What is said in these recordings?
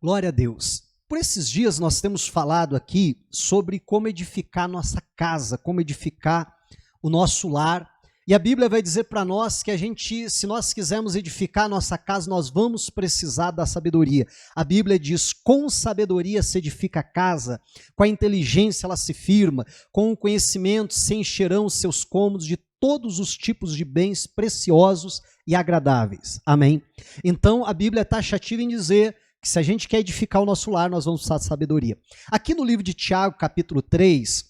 Glória a Deus. Por esses dias nós temos falado aqui sobre como edificar nossa casa, como edificar o nosso lar. E a Bíblia vai dizer para nós que se nós quisermos edificar nossa casa, nós vamos precisar da sabedoria. A Bíblia diz: com sabedoria se edifica a casa, com a inteligência ela se firma, com o conhecimento se encherão os seus cômodos de todos os tipos de bens preciosos e agradáveis. Amém? Então a Bíblia é taxativa em dizer que se a gente quer edificar o nosso lar, nós vamos precisar de sabedoria. Aqui no livro de Tiago, capítulo 3,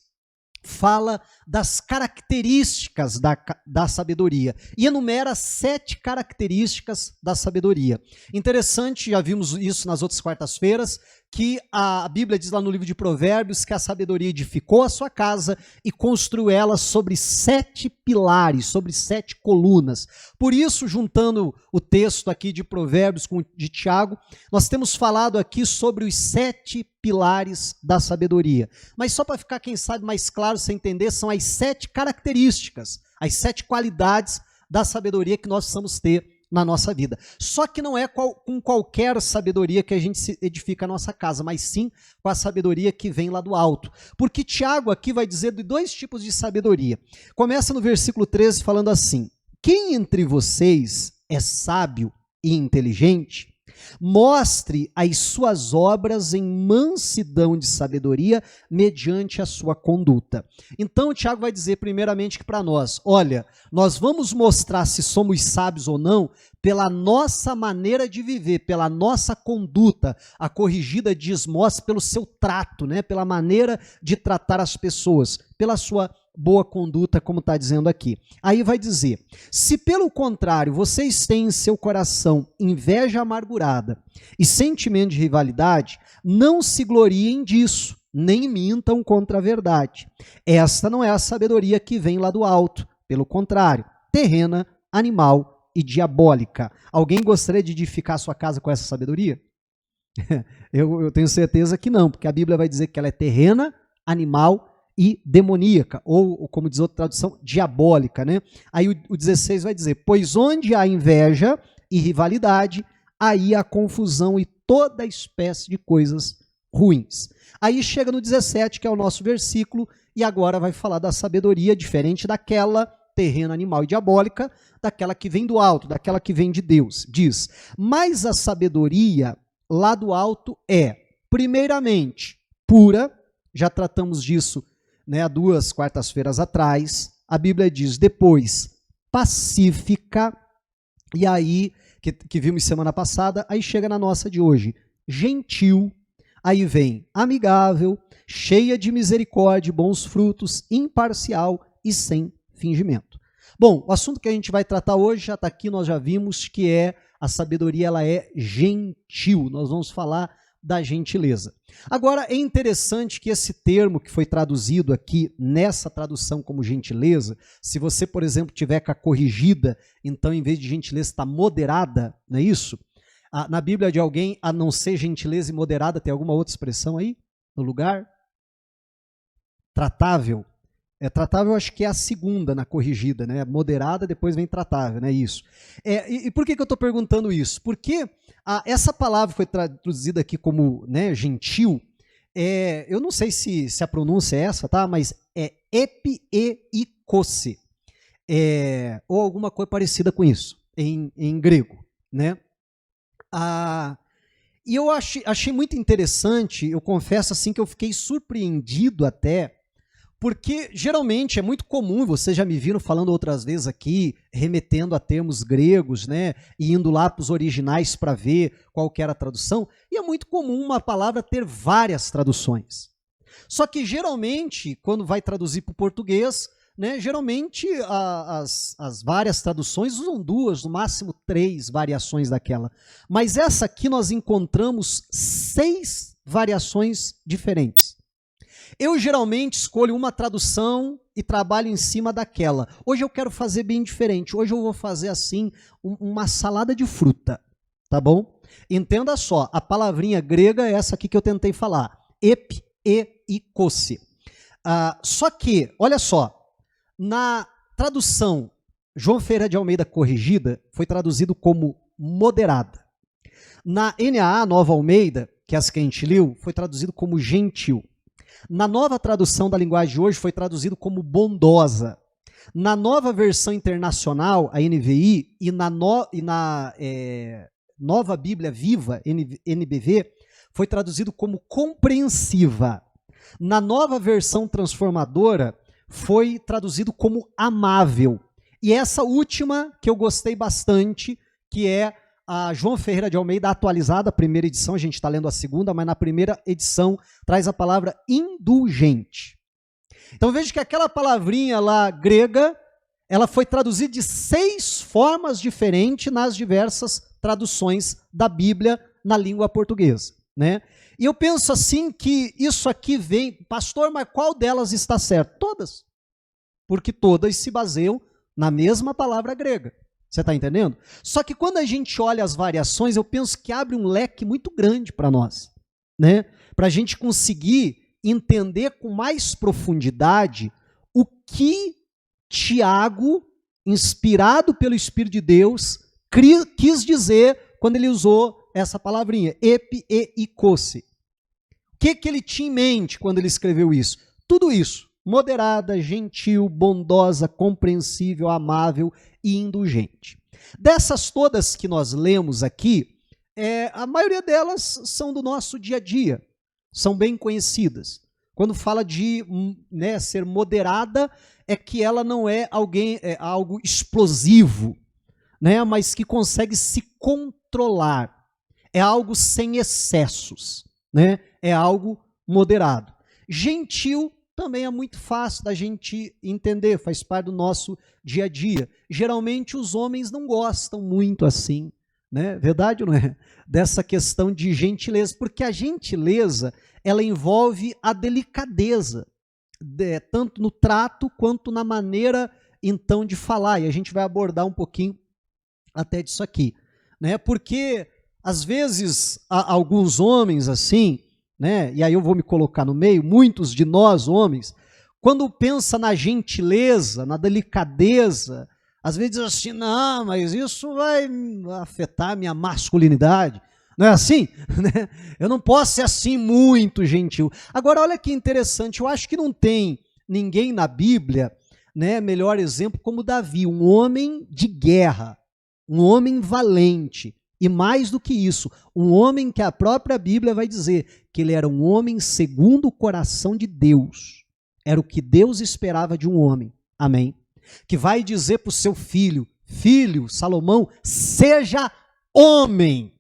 fala das características da sabedoria e enumera 7 características da sabedoria. Interessante, já vimos isso nas outras quartas-feiras, que a Bíblia diz lá no livro de Provérbios que a sabedoria edificou a sua casa e construiu ela sobre 7 pilares, sobre 7 colunas. Por isso, juntando o texto aqui de Provérbios com o de Tiago, nós temos falado aqui sobre os 7 pilares da sabedoria. Mas só para ficar, quem sabe, mais claro, você entender, são as 7 características, as 7 qualidades da sabedoria que nós precisamos ter na nossa vida. Só que não é com qualquer sabedoria que a gente se edifica a nossa casa, mas sim com a sabedoria que vem lá do alto. Porque Tiago aqui vai dizer de 2 tipos de sabedoria. Começa no versículo 13 falando assim: quem entre vocês é sábio e inteligente? Mostre as suas obras em mansidão de sabedoria mediante a sua conduta. Então o Tiago vai dizer primeiramente que para nós, olha, nós vamos mostrar se somos sábios ou não pela nossa maneira de viver, pela nossa conduta. A corrigida diz, mostre pelo seu trato, né? Pela maneira de tratar as pessoas, pela sua boa conduta, como está dizendo aqui. Aí vai dizer: se pelo contrário vocês têm em seu coração inveja amargurada e sentimento de rivalidade, não se gloriem disso, nem mintam contra a verdade. Esta não é a sabedoria que vem lá do alto, pelo contrário, terrena, animal e diabólica. Alguém gostaria de edificar sua casa com essa sabedoria? Eu tenho certeza que não, porque a Bíblia vai dizer que ela é terrena, animal e demoníaca, ou como diz outra tradução, diabólica, né? Aí o 16 vai dizer: pois onde há inveja e rivalidade, aí há confusão e toda espécie de coisas ruins. Aí chega no 17, que é o nosso versículo, e agora vai falar da sabedoria, diferente daquela terrena, animal e diabólica, daquela que vem do alto, daquela que vem de Deus. Diz: mas a sabedoria lá do alto é, primeiramente, pura, já tratamos disso, né, há 2 quartas-feiras atrás. A Bíblia diz depois pacífica, e aí, que vimos semana passada, aí chega na nossa de hoje, gentil, aí vem amigável, cheia de misericórdia, bons frutos, imparcial e sem fingimento. Bom, o assunto que a gente vai tratar hoje, já está aqui, nós já vimos que é a sabedoria, ela é gentil. Nós vamos falar da gentileza. Agora, é interessante que esse termo que foi traduzido aqui, nessa tradução como gentileza, se você, por exemplo, tiver com a corrigida, então em vez de gentileza está moderada, não é isso? Na Bíblia de alguém, a não ser gentileza e moderada, tem alguma outra expressão aí no lugar? Tratável. Tratável acho que é a segunda na corrigida, né? Moderada, depois vem tratável, né? Isso. E por que eu estou perguntando isso? Porque essa palavra foi traduzida aqui como, né, gentil. Eu não sei se a pronúncia é essa, tá? Mas é epiekose, ou alguma coisa parecida com isso, em grego, né? E eu achei muito interessante, eu confesso assim que eu fiquei surpreendido até, porque geralmente é muito comum, vocês já me viram falando outras vezes aqui, remetendo a termos gregos, né, e indo lá para os originais para ver qual que era a tradução, e é muito comum uma palavra ter várias traduções. Só que geralmente, quando vai traduzir para o português, né, geralmente as várias traduções usam 2, no máximo 3 variações daquela. Mas essa aqui nós encontramos 6 variações diferentes. Eu geralmente escolho uma tradução e trabalho em cima daquela. Hoje eu quero fazer bem diferente. Hoje eu vou fazer assim, uma salada de fruta, tá bom? Entenda só, a palavrinha grega é essa aqui que eu tentei falar, epiekose. Só que, olha só, na tradução João Ferreira de Almeida corrigida, foi traduzido como moderada. Na NAA, Nova Almeida, que é essa que a gente leu, foi traduzido como gentil. Na nova tradução da linguagem de hoje, foi traduzido como bondosa. Na nova versão internacional, a NVI, e na Nova Bíblia Viva, NBV, foi traduzido como compreensiva. Na nova versão transformadora, foi traduzido como amável. E essa última, que eu gostei bastante, que é a João Ferreira de Almeida atualizada, a primeira edição, a gente está lendo a segunda, mas na primeira edição traz a palavra indulgente. Então veja que aquela palavrinha lá grega, ela foi traduzida de 6 formas diferentes nas diversas traduções da Bíblia na língua portuguesa, né? E eu penso assim que isso aqui vem, pastor, mas qual delas está certa? Todas. Porque todas se baseiam na mesma palavra grega. Você está entendendo? Só que quando a gente olha as variações, eu penso que abre um leque muito grande para nós, né? Para a gente conseguir entender com mais profundidade o que Tiago, inspirado pelo Espírito de Deus, quis dizer quando ele usou essa palavrinha, epi-e-ikose. O que ele tinha em mente quando ele escreveu isso? Tudo isso, moderada, gentil, bondosa, compreensível, amável e indulgente. Dessas todas que nós lemos aqui, a maioria delas são do nosso dia a dia, são bem conhecidas. Quando fala de ser moderada, é que ela não é algo explosivo, né, mas que consegue se controlar. É algo sem excessos, né? É algo moderado. Gentil também é muito fácil da gente entender, faz parte do nosso dia a dia. Geralmente os homens não gostam muito assim, né? Verdade ou não é? Dessa questão de gentileza, porque a gentileza, ela envolve a delicadeza, tanto no trato quanto na maneira, então, de falar. E a gente vai abordar um pouquinho até disso aqui, né? Porque às vezes, alguns homens assim, né, e aí eu vou me colocar no meio, muitos de nós homens, quando pensa na gentileza, na delicadeza, às vezes diz assim, não, mas isso vai afetar a minha masculinidade. Não é assim? Eu não posso ser assim muito gentil. Agora, olha que interessante, eu acho que não tem ninguém na Bíblia, né, melhor exemplo como Davi, um homem de guerra, um homem valente. E mais do que isso, um homem que a própria Bíblia vai dizer que ele era um homem segundo o coração de Deus. Era o que Deus esperava de um homem. Amém? Que vai dizer para o seu filho, Salomão, seja homem.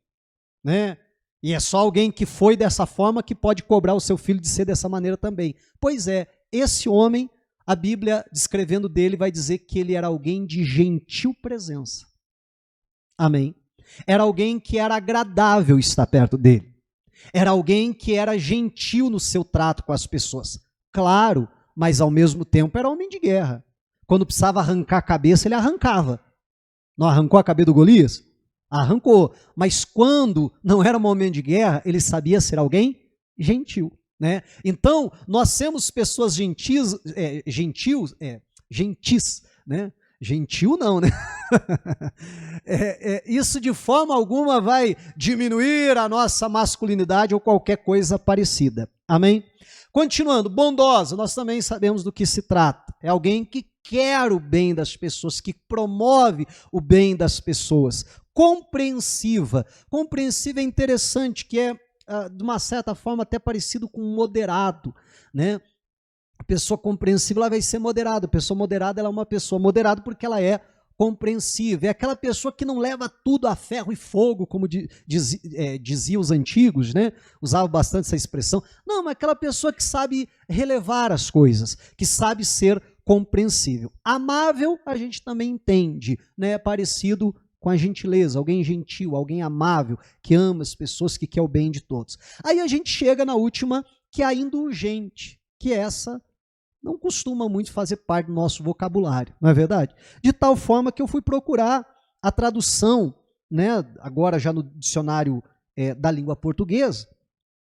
Né? E é só alguém que foi dessa forma que pode cobrar o seu filho de ser dessa maneira também. Pois é, esse homem, a Bíblia descrevendo dele vai dizer que ele era alguém de gentil presença. Amém? Era alguém que era agradável estar perto dele. Era alguém que era gentil no seu trato com as pessoas. Claro, mas ao mesmo tempo era homem de guerra. Quando precisava arrancar a cabeça, ele arrancava. Não arrancou a cabeça do Golias? Arrancou. Mas quando não era um momento de guerra, ele sabia ser alguém gentil. Né? Então, nós temos pessoas gentis, né? Gentil não, né? Isso de forma alguma vai diminuir a nossa masculinidade ou qualquer coisa parecida. Amém? Continuando, bondosa, nós também sabemos do que se trata. É alguém que quer o bem das pessoas, que promove o bem das pessoas. Compreensiva. Compreensiva é interessante, que é, de uma certa forma, até parecido com moderado, né? A pessoa compreensiva ela vai ser moderada. A pessoa moderada ela é uma pessoa moderada porque ela é compreensiva. É aquela pessoa que não leva tudo a ferro e fogo, como diziam os antigos, né? Usavam bastante essa expressão. Não, mas aquela pessoa que sabe relevar as coisas, que sabe ser compreensível. Amável, a gente também entende, né? É parecido com a gentileza, alguém gentil, alguém amável, que ama as pessoas, que quer o bem de todos. Aí a gente chega na última, que é a indulgente, que essa não costuma muito fazer parte do nosso vocabulário, não é verdade? De tal forma que eu fui procurar a tradução, né, agora já no dicionário da língua portuguesa,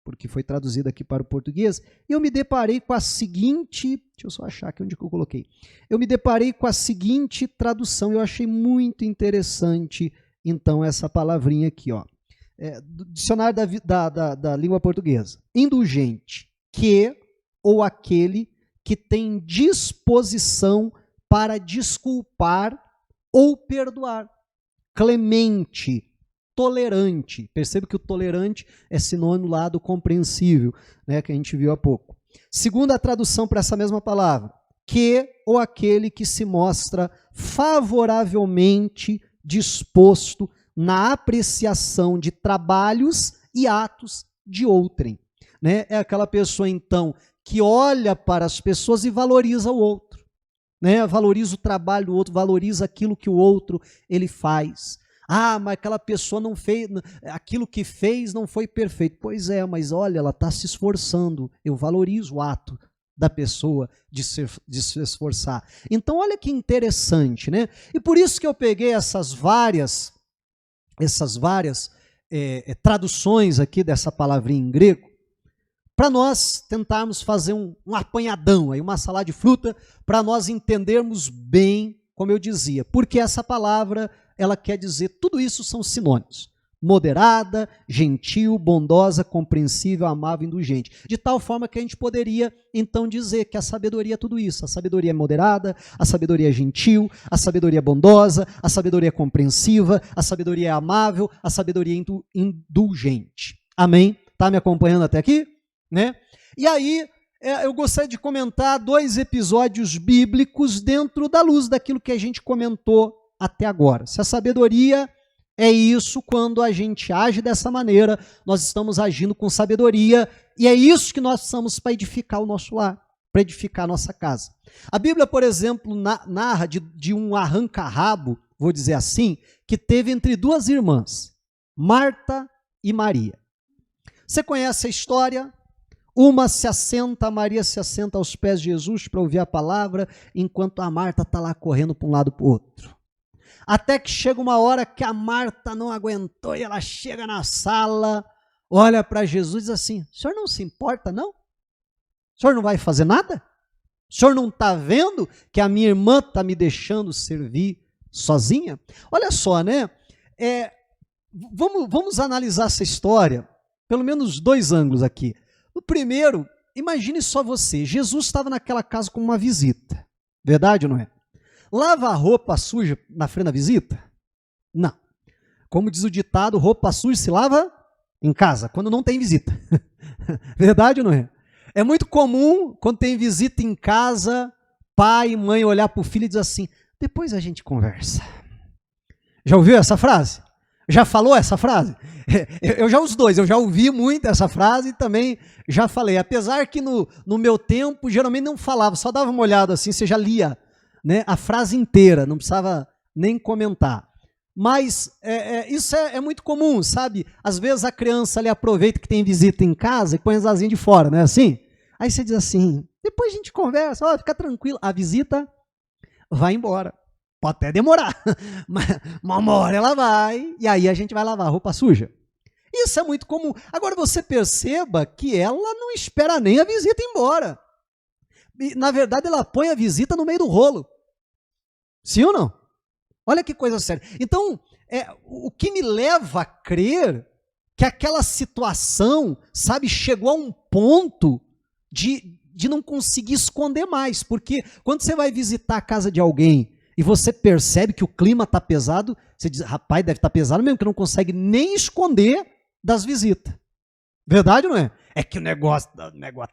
porque foi traduzido aqui para o português, e eu me deparei com a seguinte, deixa eu só achar aqui onde que eu coloquei, eu me deparei com a seguinte tradução, eu achei muito interessante, então, essa palavrinha aqui, ó. do dicionário da língua portuguesa. Indulgente, que ou aquele que tem disposição para desculpar ou perdoar. Clemente, tolerante. Perceba que o tolerante é sinônimo lá do compreensível, né, que a gente viu há pouco. Segunda tradução para essa mesma palavra, que ou aquele que se mostra favoravelmente disposto na apreciação de trabalhos e atos de outrem. Né? É aquela pessoa, então, que olha para as pessoas e valoriza o outro. Né? Valoriza o trabalho do outro, valoriza aquilo que o outro ele faz. Ah, mas aquela pessoa não fez, aquilo que fez não foi perfeito. Pois é, mas olha, ela está se esforçando. Eu valorizo o ato da pessoa de se esforçar. Então, olha que interessante, né? E por isso que eu peguei essas várias traduções aqui dessa palavrinha em grego, para nós tentarmos fazer um apanhadão, aí, uma salada de fruta, para nós entendermos bem, como eu dizia, porque essa palavra, ela quer dizer, tudo isso são sinônimos. Moderada, gentil, bondosa, compreensível, amável, indulgente. De tal forma que a gente poderia, então, dizer que a sabedoria é tudo isso. A sabedoria é moderada, a sabedoria é gentil, a sabedoria é bondosa, a sabedoria é compreensiva, a sabedoria é amável, a sabedoria é indulgente. Amém? Está me acompanhando até aqui? Né? E aí, eu gostaria de comentar 2 episódios bíblicos dentro da luz daquilo que a gente comentou até agora. Se a sabedoria é isso, quando a gente age dessa maneira, nós estamos agindo com sabedoria, e é isso que nós precisamos para edificar o nosso lar, para edificar a nossa casa. A Bíblia, por exemplo, narra de um arranca-rabo, vou dizer assim, que teve entre 2 irmãs, Marta e Maria. Você conhece a história? Uma se assenta, Maria se assenta aos pés de Jesus para ouvir a palavra, enquanto a Marta está lá correndo para um lado para o outro. Até que chega uma hora que a Marta não aguentou e ela chega na sala, olha para Jesus e diz assim, o senhor não se importa não? O senhor não vai fazer nada? O senhor não está vendo que a minha irmã está me deixando servir sozinha? Olha só, né? Vamos analisar essa história, pelo menos 2 ângulos aqui. O primeiro, imagine só você, Jesus estava naquela casa com uma visita, verdade ou não é? Lava a roupa suja na frente da visita? Não. Como diz o ditado, roupa suja se lava em casa, quando não tem visita. Verdade ou não é? É muito comum, quando tem visita em casa, pai e mãe olhar para o filho e dizer assim, depois a gente conversa. Já ouviu essa frase? Já falou essa frase? Eu já os 2, eu já ouvi muito essa frase e também já falei. Apesar que no meu tempo, geralmente não falava, só dava uma olhada assim, você já lia, né, a frase inteira, não precisava nem comentar. Mas isso é muito comum, sabe? Às vezes a criança ali aproveita que tem visita em casa e põe as asinhas de fora, não é assim? Aí você diz assim, depois a gente conversa, ó, fica tranquilo, a visita vai embora. Pode até demorar, mas uma hora ela vai, e aí a gente vai lavar a roupa suja. Isso é muito comum. Agora você perceba que ela não espera nem a visita ir embora. E, na verdade, ela põe a visita no meio do rolo. Sim ou não? Olha que coisa séria. Então, o que me leva a crer que aquela situação, sabe, chegou a um ponto de não conseguir esconder mais. Porque quando você vai visitar a casa de alguém e você percebe que o clima está pesado, você diz, rapaz, deve estar pesado mesmo, que não consegue nem esconder das visitas. Verdade ou não é? É que o negócio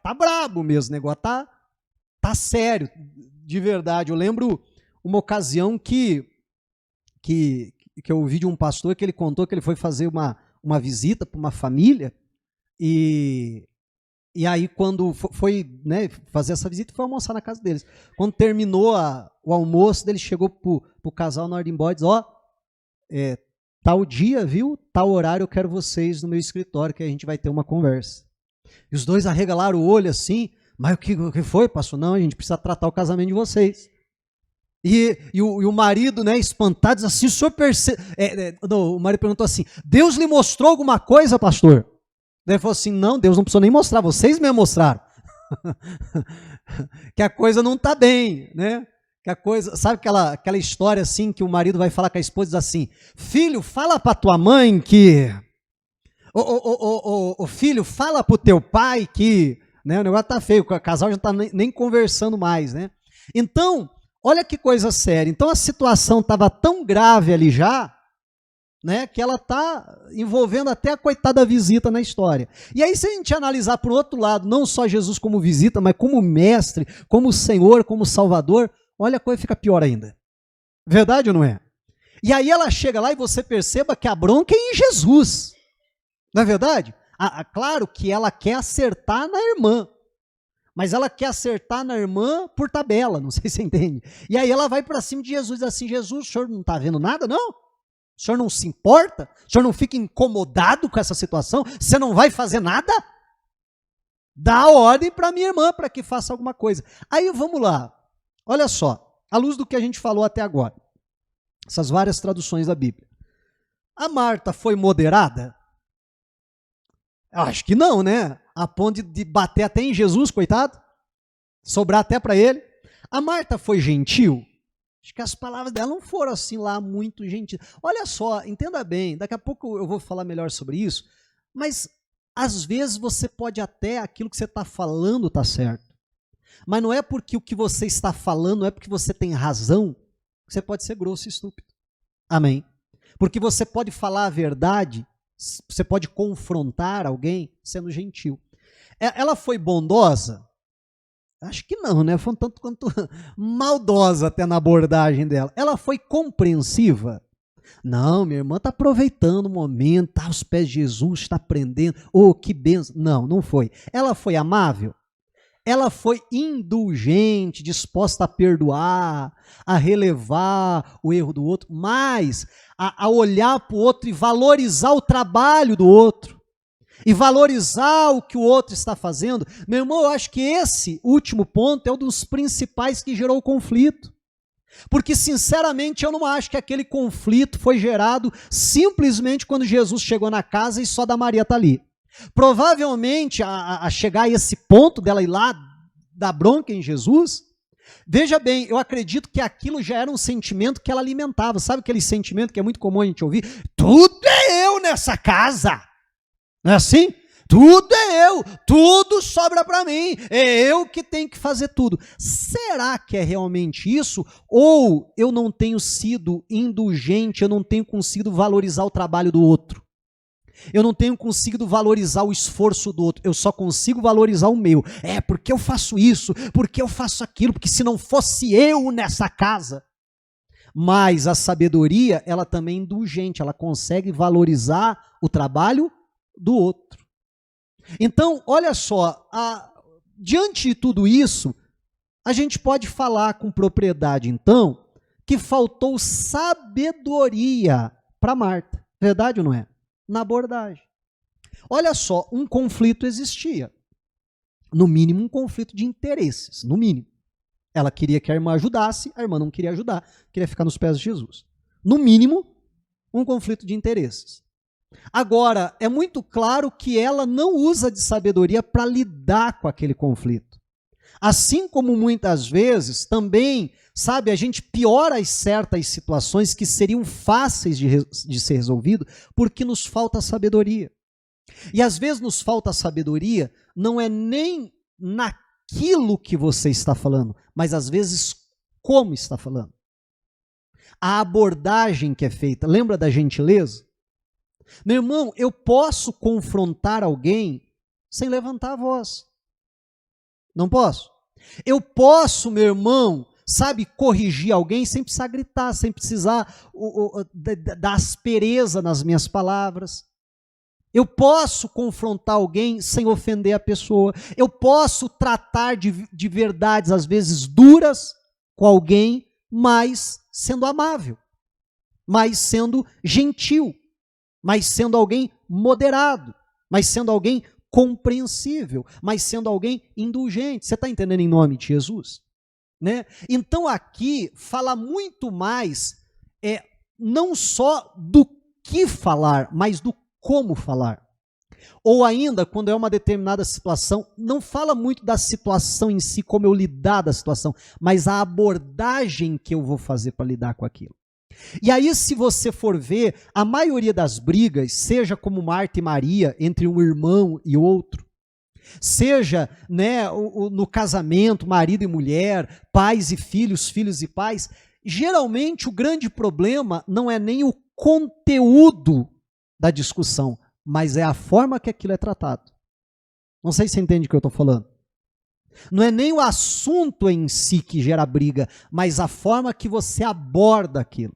tá brabo mesmo, o negócio tá sério, de verdade. Eu lembro uma ocasião que eu ouvi de um pastor que ele contou que ele foi fazer uma visita para uma família e aí quando foi, né, fazer essa visita, foi almoçar na casa deles. Quando terminou o almoço, ele chegou pro casal na hora de ir embora e disse, tal dia, viu? Tal horário eu quero vocês no meu escritório que a gente vai ter uma conversa. E os 2 arregalaram o olho assim, mas o que foi, pastor? Não, a gente precisa tratar o casamento de vocês. E o marido, né, espantado, diz assim, o senhor percebe... o marido perguntou assim, Deus lhe mostrou alguma coisa, pastor? Daí ele falou assim, não, Deus não precisou nem mostrar, vocês me mostraram. Que a coisa não está bem, né? Que a coisa, sabe aquela história assim, que o marido vai falar com a esposa e diz assim, filho, fala para tua mãe que... Ô filho, fala pro teu pai que, né, o negócio tá feio, o casal já tá nem conversando mais, né? Então, olha que coisa séria. Então a situação estava tão grave ali já, né, que ela está envolvendo até a coitada visita na história. E aí, se a gente analisar por outro lado, não só Jesus como visita, mas como mestre, como Senhor, como Salvador, olha, a coisa fica pior ainda. Verdade ou não é? E aí ela chega lá e você perceba que a bronca é em Jesus. Não é verdade? Claro que ela quer acertar na irmã, mas ela quer acertar na irmã por tabela, não sei se você entende. E aí ela vai para cima de Jesus e diz assim: Jesus, o senhor não está vendo nada, não? O senhor não se importa? O senhor não fica incomodado com essa situação? Você não vai fazer nada? Dá ordem para minha irmã para que faça alguma coisa. Aí vamos lá, olha só, à luz do que a gente falou até agora, essas várias traduções da Bíblia. A Marta foi moderada? Eu acho que não, né? A ponto de bater até em Jesus, coitado. Sobrar até para ele. A Marta foi gentil? Acho que as palavras dela não foram assim lá muito gentis. Olha só, entenda bem, daqui a pouco eu vou falar melhor sobre isso, mas às vezes você pode até, aquilo que você está falando está certo. Mas não é porque o que você está falando, não é porque você tem razão, que você pode ser grosso e estúpido. Amém? Porque você pode falar a verdade, você pode confrontar alguém sendo gentil. Ela foi bondosa? Acho que não, né? Foi um tanto quanto maldosa até na abordagem dela. Ela foi compreensiva? Não, minha irmã está aproveitando o momento, está aos pés de Jesus, está aprendendo. Oh, que benção. Não, não foi. Ela foi amável? Ela foi indulgente, disposta a perdoar, a relevar o erro do outro, mas a olhar para o outro e valorizar o trabalho do outro. E valorizar o que o outro está fazendo. Meu irmão, eu acho que esse último ponto é um dos principais que gerou o conflito. Porque, sinceramente, eu não acho que aquele conflito foi gerado simplesmente quando Jesus chegou na casa e só da Maria está ali. Provavelmente, a chegar a esse ponto dela ir lá dar bronca em Jesus, veja bem, eu acredito que aquilo já era um sentimento que ela alimentava. Sabe aquele sentimento que é muito comum a gente ouvir? Tudo é eu nessa casa. Não é assim? Tudo é eu, tudo sobra para mim, é eu que tenho que fazer tudo. Será que é realmente isso? Ou eu não tenho sido indulgente, eu não tenho conseguido valorizar o trabalho do outro? Eu não tenho conseguido valorizar o esforço do outro, eu só consigo valorizar o meu. É porque eu faço isso, porque eu faço aquilo, porque se não fosse eu nessa casa. Mas a sabedoria, ela também é indulgente, ela consegue valorizar o trabalho do outro. Então, olha só, diante de tudo isso, a gente pode falar com propriedade, então, que faltou sabedoria para Marta. Verdade ou não é? Na abordagem. Olha só, um conflito existia. No mínimo, um conflito de interesses, no mínimo. Ela queria que a irmã ajudasse, a irmã não queria ajudar, queria ficar nos pés de Jesus. No mínimo, um conflito de interesses. Agora, é muito claro que ela não usa de sabedoria para lidar com aquele conflito. Assim como muitas vezes também, sabe, a gente piora certas situações que seriam fáceis de ser resolvido porque nos falta sabedoria. E às vezes nos falta sabedoria, não é nem naquilo que você está falando, mas às vezes como está falando. A abordagem que é feita, lembra da gentileza? Meu irmão, eu posso confrontar alguém sem levantar a voz. Não posso? Eu posso, meu irmão, sabe, corrigir alguém sem precisar gritar, sem precisar da aspereza nas minhas palavras. Eu posso confrontar alguém sem ofender a pessoa. Eu posso tratar de verdades, às vezes duras, com alguém, mas sendo amável, mas sendo gentil, mas sendo alguém moderado, mas sendo alguém compreensível, mas sendo alguém indulgente. Você está entendendo em nome de Jesus? Né? Então aqui fala muito mais, não só do que falar, mas do como falar. Ou ainda, quando é uma determinada situação, não fala muito da situação em si, como eu lidar da situação, mas a abordagem que eu vou fazer para lidar com aquilo. E aí, se você for ver, a maioria das brigas, seja como Marta e Maria, entre um irmão e outro, seja, né, no casamento, marido e mulher, pais e filhos, filhos e pais, geralmente o grande problema não é nem o conteúdo da discussão, mas é a forma que aquilo é tratado. Não sei se você entende o que eu estou falando. Não é nem o assunto em si que gera briga, mas a forma que você aborda aquilo.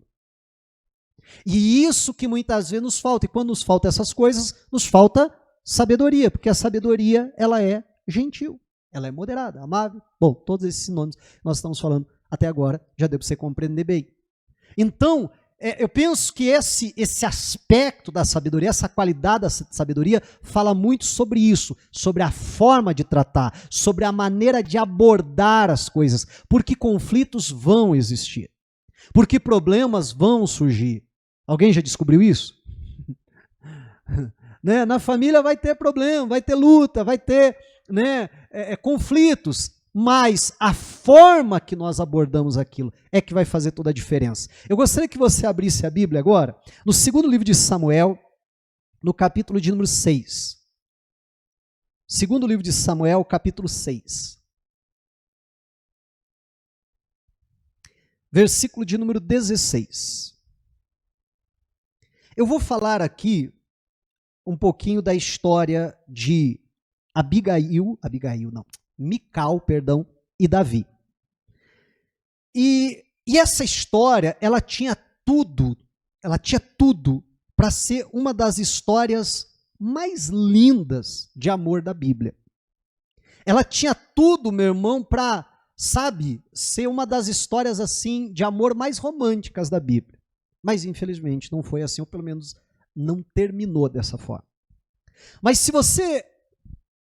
E isso que muitas vezes nos falta. E quando nos faltam essas coisas, nos falta sabedoria, porque a sabedoria, ela é gentil, ela é moderada, amável. Bom, todos esses nomes que nós estamos falando até agora, já deu para você compreender bem. Então, eu penso que esse aspecto da sabedoria, essa qualidade da sabedoria, fala muito sobre isso, sobre a forma de tratar, sobre a maneira de abordar as coisas, porque conflitos vão existir, porque problemas vão surgir. Alguém já descobriu isso? Né? Na família vai ter problema, vai ter luta, vai ter, né, conflitos, mas a forma que nós abordamos aquilo é que vai fazer toda a diferença. Eu gostaria que você abrisse a Bíblia agora, no segundo livro de Samuel, no capítulo de número 6. Segundo livro de Samuel, capítulo 6. Versículo de número 16. Eu vou falar aqui um pouquinho da história de Mical, e Davi. E essa história, ela tinha tudo para ser uma das histórias mais lindas de amor da Bíblia. Ela tinha tudo, meu irmão, para, ser uma das histórias assim de amor mais românticas da Bíblia. Mas infelizmente não foi assim, ou pelo menos não terminou dessa forma. Mas se você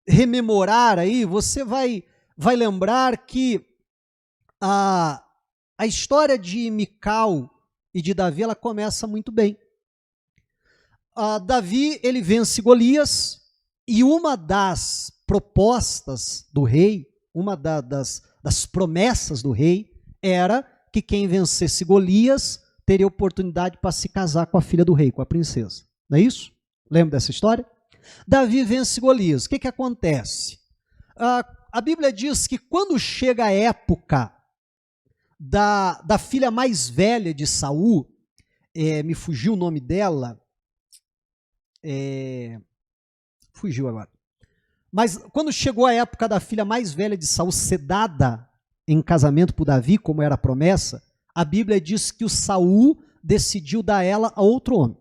rememorar aí, você vai lembrar que a história de Mical e de Davi, ela começa muito bem. Davi, ele vence Golias, e uma das propostas do rei, uma das promessas do rei, era que quem vencesse Golias teria oportunidade para se casar com a filha do rei, com a princesa. Não é isso? Lembra dessa história? Davi vence Golias. O que acontece? A Bíblia diz que quando chega a época da filha mais velha de Saul, me fugiu o nome dela, fugiu agora. Mas quando chegou a época da filha mais velha de Saul ser dada em casamento por Davi, como era a promessa, a Bíblia diz que o Saul decidiu dar ela a outro homem.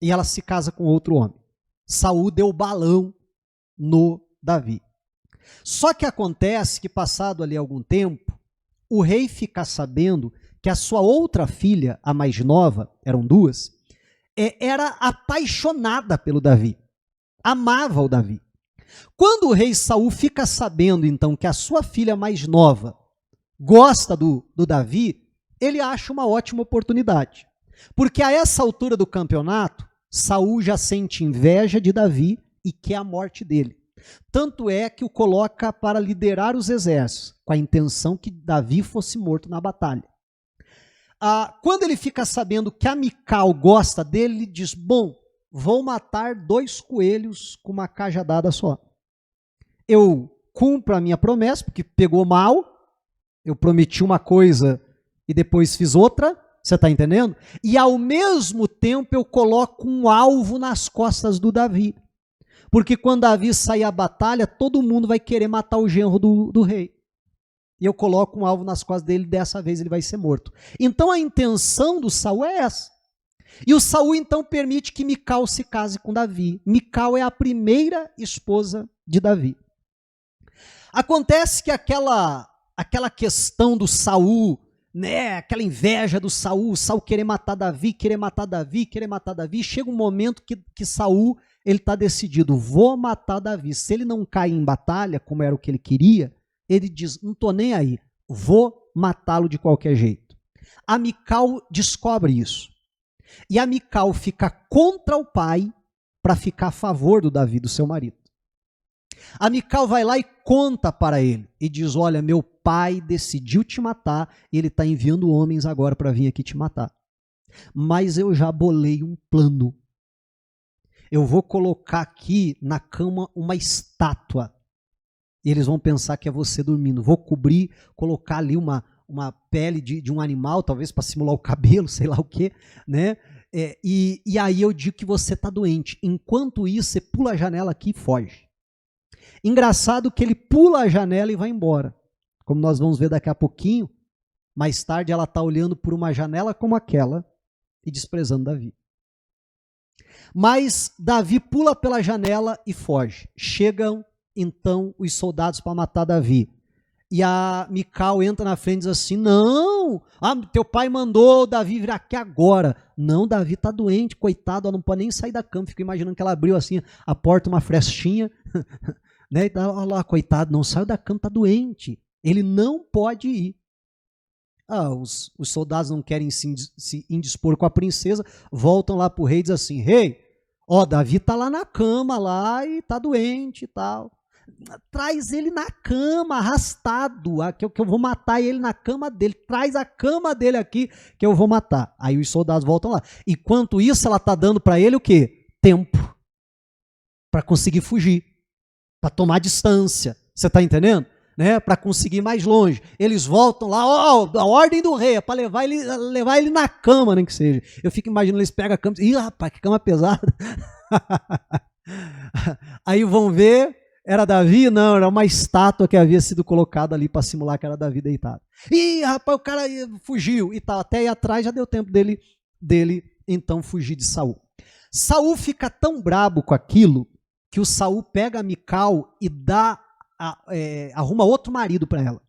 E ela se casa com outro homem. Saul deu balão no Davi. Só que acontece que, passado ali algum tempo, o rei fica sabendo que a sua outra filha, a mais nova, eram duas, era apaixonada pelo Davi, amava o Davi. Quando o rei Saul fica sabendo, então, que a sua filha mais nova gosta do Davi, ele acha uma ótima oportunidade. Porque a essa altura do campeonato, Saul já sente inveja de Davi e quer a morte dele. Tanto é que o coloca para liderar os exércitos, com a intenção que Davi fosse morto na batalha. Quando ele fica sabendo que a Mical gosta dele, ele diz, bom, vou matar 2 coelhos com uma cajadada só. Eu cumpro a minha promessa, porque pegou mal, eu prometi uma coisa e depois fiz outra, você está entendendo? E ao mesmo tempo eu coloco um alvo nas costas do Davi. Porque quando Davi sair à batalha, todo mundo vai querer matar o genro do rei. E eu coloco um alvo nas costas dele, dessa vez ele vai ser morto. Então a intenção do Saul é essa. E o Saul então permite que Mical se case com Davi. Mical é a primeira esposa de Davi. Acontece que aquela questão do Saul, né, aquela inveja do Saul querer matar Davi, chega um momento que Saul, ele está decidido, vou matar Davi. Se ele não cai em batalha, como era o que ele queria, ele diz, não estou nem aí, vou matá-lo de qualquer jeito. A Mical descobre isso. E a Mical fica contra o pai para ficar a favor do Davi, do seu marido. A Mical vai lá e conta para ele e diz: olha, meu pai decidiu te matar e ele está enviando homens agora para vir aqui te matar. Mas eu já bolei um plano. Eu vou colocar aqui na cama uma estátua. E eles vão pensar que é você dormindo. Vou cobrir, colocar ali uma pele de um animal, talvez para simular o cabelo, sei lá o quê, né? E aí eu digo que você está doente. Enquanto isso, você pula a janela aqui e foge. Engraçado que ele pula a janela e vai embora. Como nós vamos ver daqui a pouquinho, mais tarde ela está olhando por uma janela como aquela e desprezando Davi. Mas Davi pula pela janela e foge. Chegam então os soldados para matar Davi. E a Mical entra na frente e diz assim: não, teu pai mandou o Davi vir aqui agora. Não, Davi está doente, coitado, ela não pode nem sair da cama. Fico imaginando que ela abriu assim a porta, uma frestinha, né? E olha lá, coitado, não saiu da cama, está doente. Ele não pode ir. Os soldados não querem se indispor com a princesa, voltam lá para o rei e dizem assim: rei, Davi está lá na cama lá e está doente e tal. Traz ele na cama, arrastado, que eu vou matar ele na cama dele. Traz a cama dele aqui que eu vou matar. Aí os soldados voltam lá. Enquanto isso, ela está dando para ele o quê? Tempo. Para conseguir fugir. Para tomar distância. Você está entendendo? Né? Para conseguir ir mais longe. Eles voltam lá, a ordem do rei, é para levar ele na cama, nem que seja. Eu fico imaginando, eles pegam a cama e rapaz, que cama pesada. Aí vão ver. Era Davi? Não, era uma estátua que havia sido colocada ali para simular que era Davi deitado. Ih, rapaz, o cara fugiu e tal. Até aí atrás já deu tempo dele então fugir de Saul. Saul fica tão brabo com aquilo que o Saul pega a Mical e arruma outro marido para ela.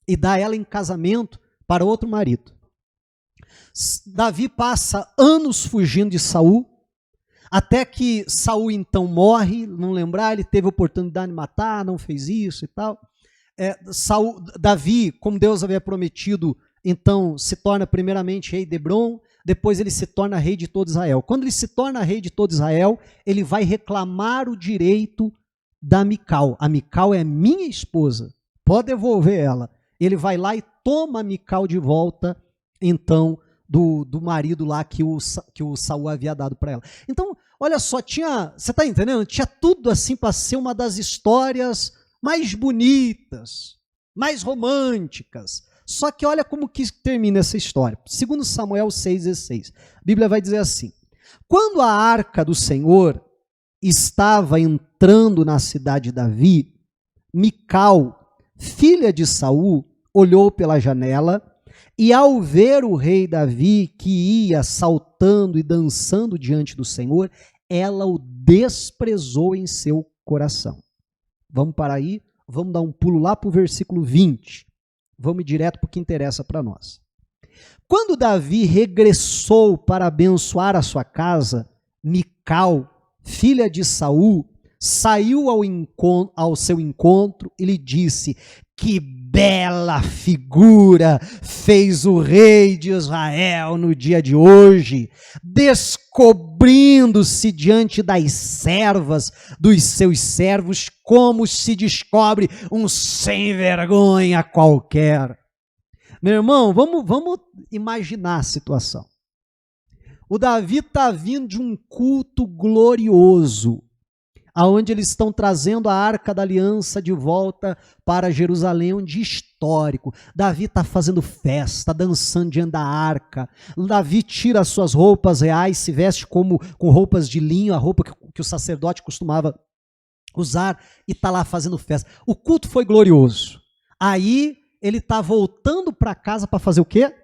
E dá ela em casamento para outro marido. Davi passa anos fugindo de Saul. Até que Saul então morre, não lembrar, ele teve a oportunidade de matar, não fez isso e tal. Davi, como Deus havia prometido, então se torna primeiramente rei de Hebron, depois ele se torna rei de todo Israel. Quando ele se torna rei de todo Israel, ele vai reclamar o direito da Mical. A Mical é minha esposa, pode devolver ela. Ele vai lá e toma a Mical de volta, então, do marido lá que o Saul havia dado para ela. Então, olha só, você está entendendo? Tinha tudo assim para ser uma das histórias mais bonitas, mais românticas. Só que olha como que termina essa história. Segundo Samuel 6,16, a Bíblia vai dizer assim: quando a arca do Senhor estava entrando na cidade de Davi, Mical, filha de Saul, olhou pela janela. E ao ver o rei Davi que ia saltando e dançando diante do Senhor, ela o desprezou em seu coração. Vamos parar aí, vamos dar um pulo lá para o versículo 20. Vamos direto para o que interessa para nós. Quando Davi regressou para abençoar a sua casa, Mical, filha de Saul, saiu ao seu encontro e lhe disse: que bela figura fez o rei de Israel no dia de hoje, descobrindo-se diante das servas dos seus servos, como se descobre um sem vergonha qualquer. Meu irmão, vamos imaginar a situação. O Davi está vindo de um culto glorioso, aonde eles estão trazendo a Arca da Aliança de volta para Jerusalém, um dia histórico. Davi está fazendo festa, dançando diante da arca. Davi tira as suas roupas reais, se veste com roupas de linho, a roupa que o sacerdote costumava usar, e está lá fazendo festa. O culto foi glorioso. Aí ele está voltando para casa para fazer o quê?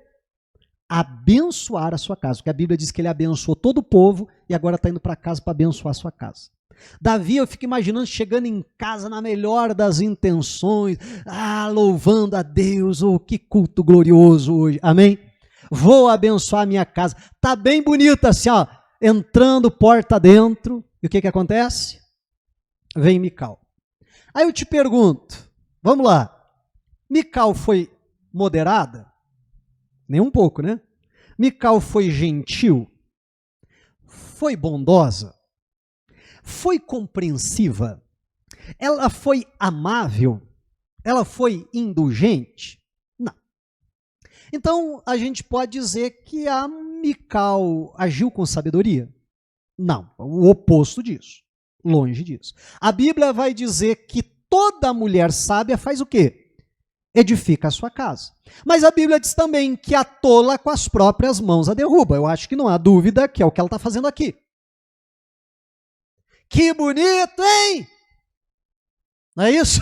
Abençoar a sua casa, porque a Bíblia diz que ele abençoou todo o povo e agora está indo para casa para abençoar a sua casa. Davi, eu fico imaginando chegando em casa na melhor das intenções, louvando a Deus, que culto glorioso hoje, amém? Vou abençoar a minha casa, tá bem bonita assim, entrando porta dentro, e o que acontece? Vem Mical. Aí eu te pergunto, vamos lá, Mical foi moderada? Nem um pouco, né? Mical foi gentil? Foi bondosa? Foi compreensiva? Ela foi amável? Ela foi indulgente? Não. Então, a gente pode dizer que a Mical agiu com sabedoria? Não, o oposto disso. Longe disso. A Bíblia vai dizer que toda mulher sábia faz o quê? Edifica a sua casa. Mas a Bíblia diz também que a tola com as próprias mãos a derruba. Eu acho que não há dúvida que é o que ela está fazendo aqui. Que bonito, hein? Não é isso?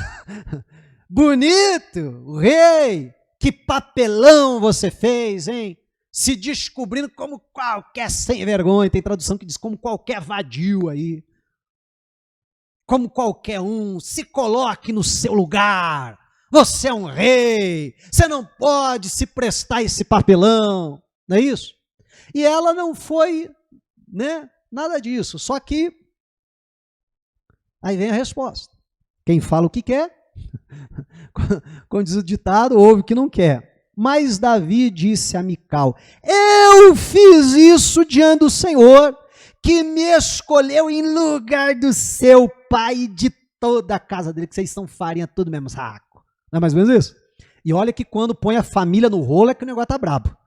Bonito, rei, que papelão você fez, hein? Se descobrindo como qualquer sem vergonha, tem tradução que diz como qualquer vadio aí. Como qualquer um, se coloque no seu lugar. Você é um rei, você não pode se prestar esse papelão, não é isso? E ela não foi, né, nada disso, só que aí vem a resposta. Quem fala o que quer, como diz o ditado, ouve o que não quer. Mas Davi disse a Mical: eu fiz isso diante do Senhor, que me escolheu em lugar do seu pai e de toda a casa dele, que vocês são farinha todo mesmo saco. Não é mais ou menos isso? E olha que quando põe a família no rolo é que o negócio tá brabo.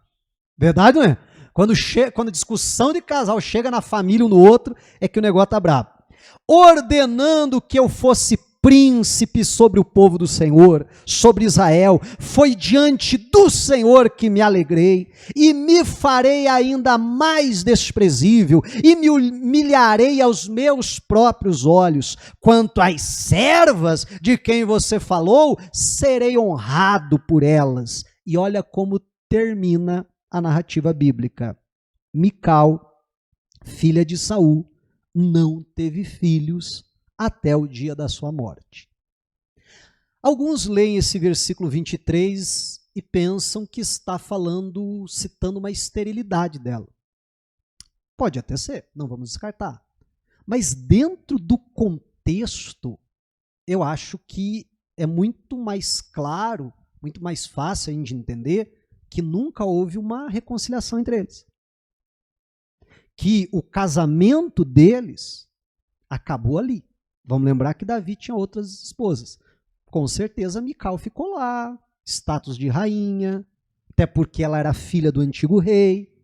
Verdade, não é? Quando discussão de casal chega na família um no outro, é que o negócio tá brabo. Ordenando que eu fosse príncipe sobre o povo do Senhor, sobre Israel, foi diante do Senhor que me alegrei, e me farei ainda mais desprezível, e me humilharei aos meus próprios olhos. Quanto às servas de quem você falou, serei honrado por elas. E olha como termina a narrativa bíblica. Mical, filha de Saul, não teve filhos até o dia da sua morte. Alguns leem esse versículo 23 e pensam que está falando, citando uma esterilidade dela. Pode até ser, não vamos descartar. Mas dentro do contexto, eu acho que é muito mais claro, muito mais fácil de entender que nunca houve uma reconciliação entre eles. Que o casamento deles acabou ali. Vamos lembrar que Davi tinha outras esposas. Com certeza Mical ficou lá, status de rainha, até porque ela era filha do antigo rei,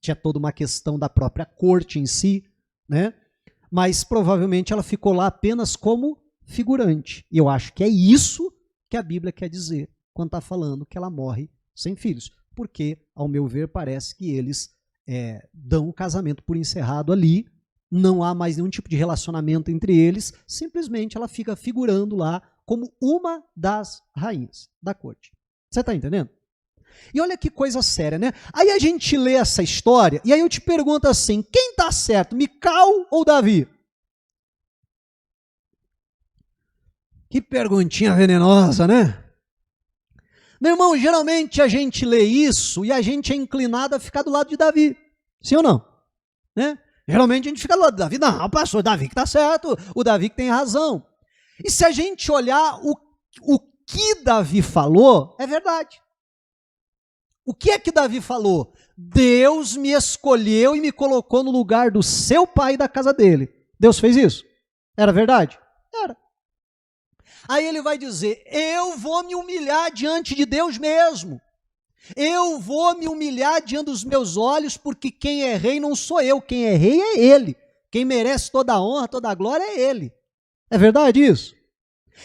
tinha toda uma questão da própria corte em si, né? Mas provavelmente ela ficou lá apenas como figurante. E eu acho que é isso que a Bíblia quer dizer quando está falando que ela morre sem filhos. Porque, ao meu ver, parece que eles dão o casamento por encerrado ali, não há mais nenhum tipo de relacionamento entre eles, simplesmente ela fica figurando lá como uma das rainhas da corte. Você está entendendo? E olha que coisa séria, né? Aí a gente lê essa história, e aí eu te pergunto assim, quem está certo, Mical ou Davi? Que perguntinha venenosa, né? Meu irmão, geralmente a gente lê isso e a gente é inclinado a ficar do lado de Davi. Sim ou não? Né? Geralmente a gente fica do lado de Davi. Não, pastor, Davi que está certo, o Davi que tem razão. E se a gente olhar o que Davi falou, é verdade. O que é que Davi falou? Deus me escolheu e me colocou no lugar do seu pai e da casa dele. Deus fez isso? Era verdade? Era. Aí ele vai dizer, eu vou me humilhar diante de Deus mesmo. Eu vou me humilhar diante dos meus olhos, porque quem é rei não sou eu, quem é rei é ele. Quem merece toda a honra, toda a glória é ele. É verdade isso?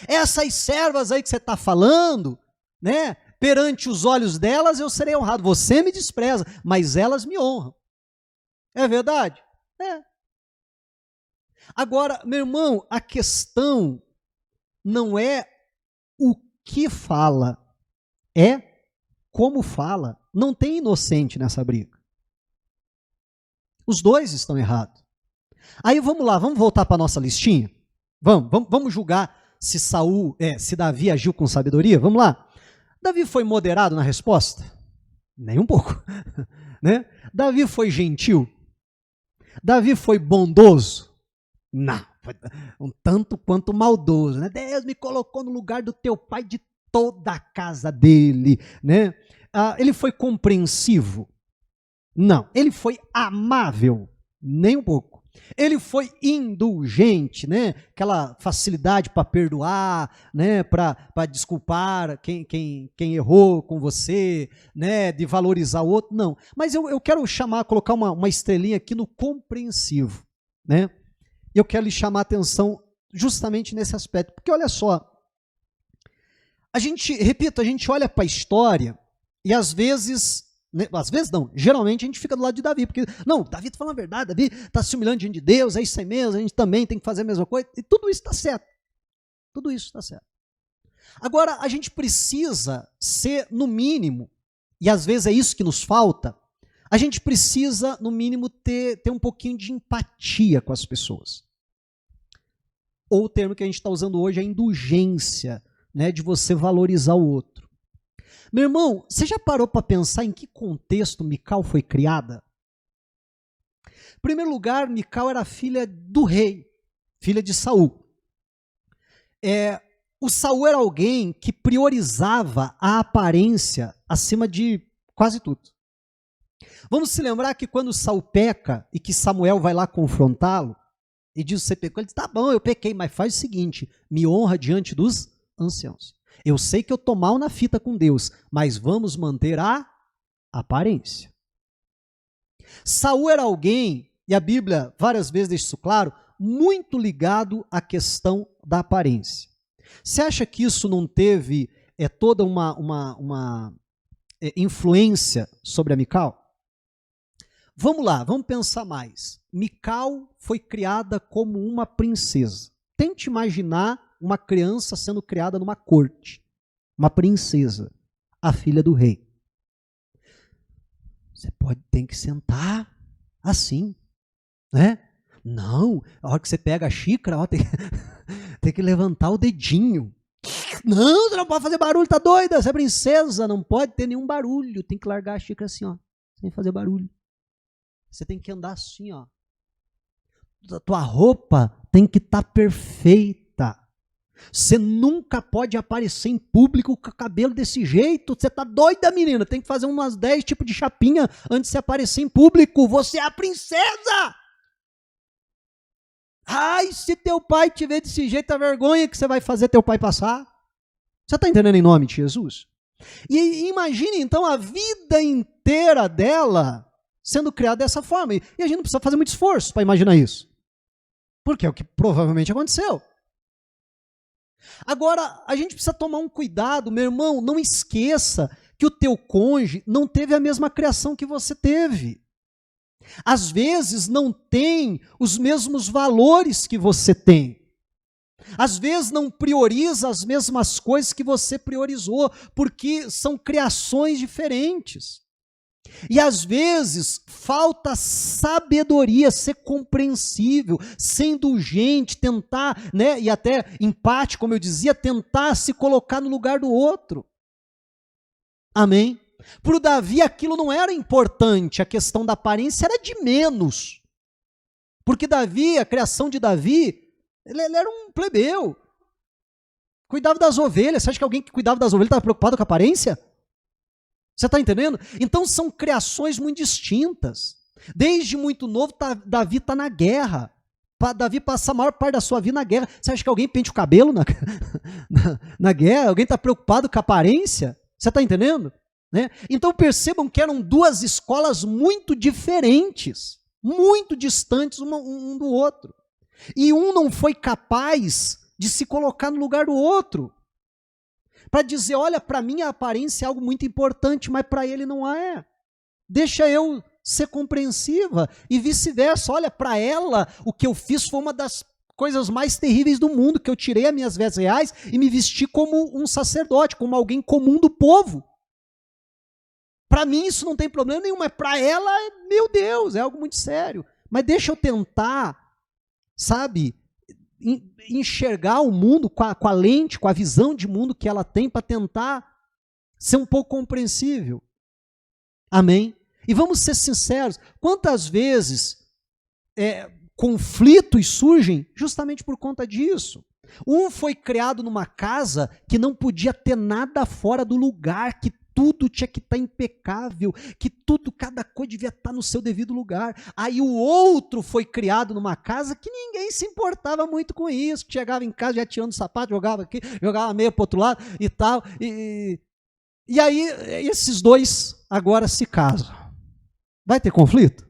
Essas servas aí que você está falando, né? Perante os olhos delas eu serei honrado. Você me despreza, mas elas me honram. É verdade? É. Agora, meu irmão, a questão não é o que fala, é como fala. Não tem inocente nessa briga. Os dois estão errados. Aí vamos lá, vamos voltar para a nossa listinha? Vamos julgar se Davi agiu com sabedoria? Vamos lá. Davi foi moderado na resposta? Nem um pouco. Né? Davi foi gentil? Davi foi bondoso? Não. Foi um tanto quanto maldoso. Né? Deus me colocou no lugar do teu pai, de toda a casa dele. Né? Ele foi compreensivo? Não. Ele foi amável? Nem um pouco. Ele foi indulgente, né? Aquela facilidade para perdoar, né? Para desculpar quem errou com você, né? De valorizar o outro. Não. Mas eu quero colocar uma estrelinha aqui no compreensivo, né? Eu quero lhe chamar a atenção justamente nesse aspecto. Porque olha só, a gente olha para a história e às vezes não, geralmente a gente fica do lado de Davi, porque, não, Davi está falando a verdade, Davi está se humilhando diante de Deus, é isso aí mesmo, a gente também tem que fazer a mesma coisa, e tudo isso está certo, tudo isso está certo. Agora, a gente precisa ser, no mínimo, e às vezes é isso que nos falta, a gente precisa, no mínimo, ter um pouquinho de empatia com as pessoas. Ou o termo que a gente está usando hoje é indulgência, né, de você valorizar o outro. Meu irmão, você já parou para pensar em que contexto Mical foi criada? Em primeiro lugar, Mical era filha do rei, filha de Saul. O Saul era alguém que priorizava a aparência acima de quase tudo. Vamos se lembrar que quando Saul peca e que Samuel vai lá confrontá-lo, e diz: você pecou? Ele diz: tá bom, eu pequei, mas faz o seguinte, me honra diante dos anciãos. Eu sei que eu estou mal na fita com Deus, mas vamos manter a aparência. Saul era alguém, e a Bíblia várias vezes deixa isso claro, muito ligado à questão da aparência. Você acha que isso não teve toda uma influência sobre a Mical? Vamos lá, vamos pensar mais. Mical foi criada como uma princesa. Tente imaginar uma criança sendo criada numa corte, uma princesa, a filha do rei. Você tem que sentar assim, né? Não, a hora que você pega a xícara, ó, tem que levantar o dedinho. Não, você não pode fazer barulho, tá doida? Você é princesa, não pode ter nenhum barulho, tem que largar a xícara assim, ó, sem fazer barulho. Você tem que andar assim, ó. A tua roupa tem que estar perfeita. Você nunca pode aparecer em público com o cabelo desse jeito. Você tá doida, menina? Tem que fazer umas 10 tipos de chapinha antes de você aparecer em público. Você é a princesa! Ai, se teu pai te ver desse jeito, a vergonha que você vai fazer teu pai passar. Você está entendendo em nome de Jesus? E imagine então a vida inteira dela sendo criada dessa forma. E a gente não precisa fazer muito esforço para imaginar isso. Porque é o que provavelmente aconteceu. Agora, a gente precisa tomar um cuidado, meu irmão, não esqueça que o teu cônjuge não teve a mesma criação que você teve. Às vezes não tem os mesmos valores que você tem. Às vezes não prioriza as mesmas coisas que você priorizou, porque são criações diferentes. E às vezes falta sabedoria, ser compreensível, ser indulgente, tentar, né, e até empático, como eu dizia, tentar se colocar no lugar do outro. Amém? Para o Davi aquilo não era importante, a questão da aparência era de menos. Porque Davi, a criação de Davi, ele era um plebeu. Cuidava das ovelhas. Você acha que alguém que cuidava das ovelhas estava preocupado com a aparência? Você está entendendo? Então são criações muito distintas. Desde muito novo, Davi está na guerra. Davi passa a maior parte da sua vida na guerra. Você acha que alguém pente o cabelo na guerra? Alguém está preocupado com a aparência? Você está entendendo? Né? Então percebam que eram duas escolas muito diferentes, muito distantes um do outro. E um não foi capaz de se colocar no lugar do outro. Para dizer, olha, para mim a aparência é algo muito importante, mas para ele não é. Deixa eu ser compreensiva e vice-versa. Olha, para ela o que eu fiz foi uma das coisas mais terríveis do mundo, que eu tirei as minhas vestes reais e me vesti como um sacerdote, como alguém comum do povo. Para mim isso não tem problema nenhum, mas para ela, meu Deus, é algo muito sério. Mas deixa eu tentar, sabe, enxergar o mundo com a lente, com a visão de mundo que ela tem para tentar ser um pouco compreensível. Amém? E vamos ser sinceros, quantas vezes conflitos surgem justamente por conta disso? Um foi criado numa casa que não podia ter nada fora do lugar, que tudo tinha que estar impecável, que tudo, cada coisa devia estar no seu devido lugar. Aí o outro foi criado numa casa que ninguém se importava muito com isso, que chegava em casa já tirando o sapato, jogava aqui, jogava meia para o outro lado e tal. E aí esses dois agora se casam. Vai ter conflito?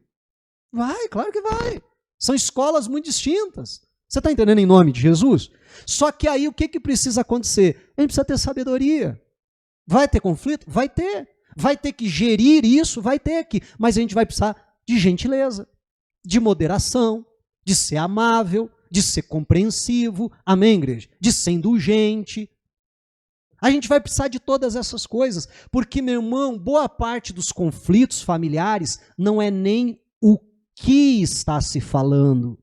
Vai, claro que vai. São escolas muito distintas. Você está entendendo em nome de Jesus? Só que aí o que precisa acontecer? A gente precisa ter sabedoria. Vai ter conflito? Vai ter. Vai ter que gerir isso? Vai ter que. Mas a gente vai precisar de gentileza, de moderação, de ser amável, de ser compreensivo. Amém, igreja? De ser indulgente. A gente vai precisar de todas essas coisas. Porque, meu irmão, boa parte dos conflitos familiares não é nem o que está se falando.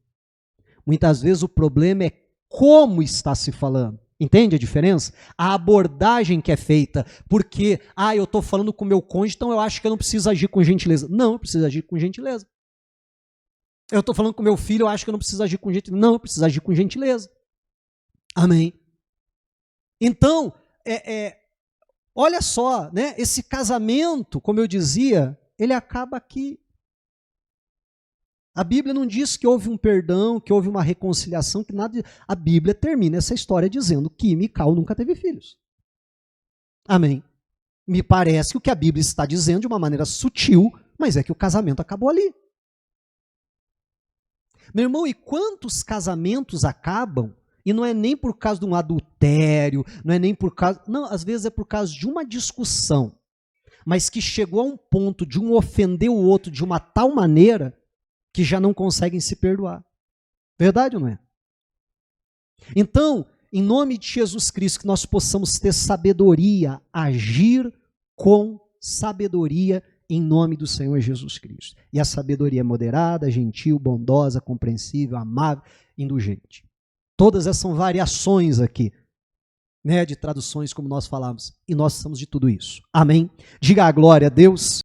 Muitas vezes o problema é como está se falando. Entende a diferença? A abordagem que é feita. Porque, eu estou falando com o meu cônjuge, então eu acho que eu não preciso agir com gentileza. Não, eu preciso agir com gentileza. Eu estou falando com meu filho, eu acho que eu não preciso agir com gentileza. Não, eu preciso agir com gentileza. Amém? Então, olha só, né? Esse casamento, como eu dizia, ele acaba aqui. A Bíblia não diz que houve um perdão, que houve uma reconciliação, que nada. A Bíblia termina essa história dizendo que Mical nunca teve filhos. Amém? Me parece que o que a Bíblia está dizendo de uma maneira sutil, mas é que o casamento acabou ali. Meu irmão, e quantos casamentos acabam? E não é nem por causa de um adultério, não é nem por causa. Não, às vezes é por causa de uma discussão, mas que chegou a um ponto de um ofender o outro de uma tal maneira que já não conseguem se perdoar. Verdade ou não é? Então, em nome de Jesus Cristo, que nós possamos ter sabedoria, agir com sabedoria em nome do Senhor Jesus Cristo. E a sabedoria é moderada, gentil, bondosa, compreensível, amável, indulgente. Todas essas são variações aqui, né, de traduções como nós falamos. E nós somos de tudo isso. Amém? Diga a glória a Deus.